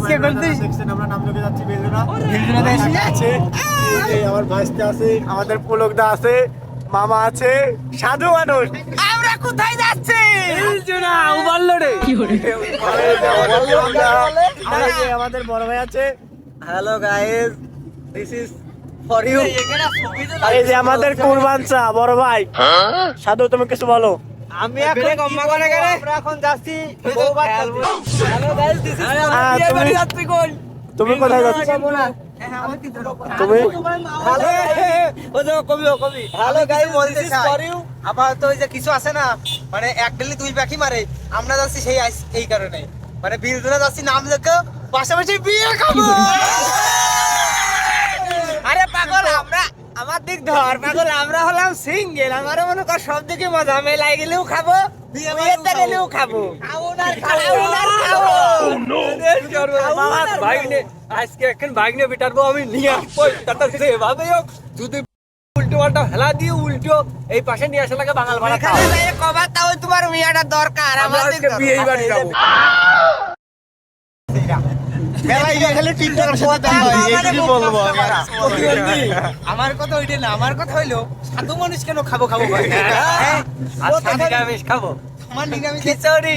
আজকে বলতে আমরা নাম লিখে যাচ্ছি বেলুনা। বেলুনাতে এসে আছে এই যে আমার ভাইস্তা আছে, আমাদের পুলকদা আছে, মামা আছে, সাধু মানুষ। আমরা কোথায় যাচ্ছি? বেলুনা ওভারলোডে। আমাদের বড় ভাই আছে। Hello guys, this is for you. এই যে আমাদের কুরবান চা বড় ভাই। সাধু তুমি কিছু বলো। আমি এখন কম্মা করে গেলে আমরা এখন যাচ্ছি বউবাত করতে। হ্যালো গাইস, দিস ইজ বিয়ে বাড়ি যাচ্ছি কোন? তুমি কোথায় যাচ্ছ? তুমি হ্যালো ও যে কবি hello guys, this is for you. আপাতত ওই যে কিছু আছে না, মানে এক ডেলি দুই পাখি মারে, আমরা যাচ্ছি সেই এই কারণে, মানে বিলদুনা যাচ্ছি নাম লেখা, পাশাপাশি বিয়ে খাবো। আরে পাগল, আমরা আমার দিক ধর পাগল, আমরা হলাম সিঙ্গেল, আমার মনে কর সব দিকে মজা, মেলায় গেলেও খাবো, বিয়েতে গেলেও খাবো, ভাইনে আজকে এখন ভাইনে বিটারবো আমি নিয়ে আসবো, তাতে যেভাবে হোক যদি উল্টো পাল্টা হেলা দিয়ে উল্টো এই পাশে নিয়ে আসা লাগে বাঙাল ভাড়া খাও। কবার তাও তোমার মেয়েটা দরকার, আমাদের বিয়ে বাড়ি যাবো। আমার কথা ওইটা না, আমার কথা হইলো সাধু মানুষ কেন খাবো খাবো, খাবো আমার নিরামিষ খিচুড়ি।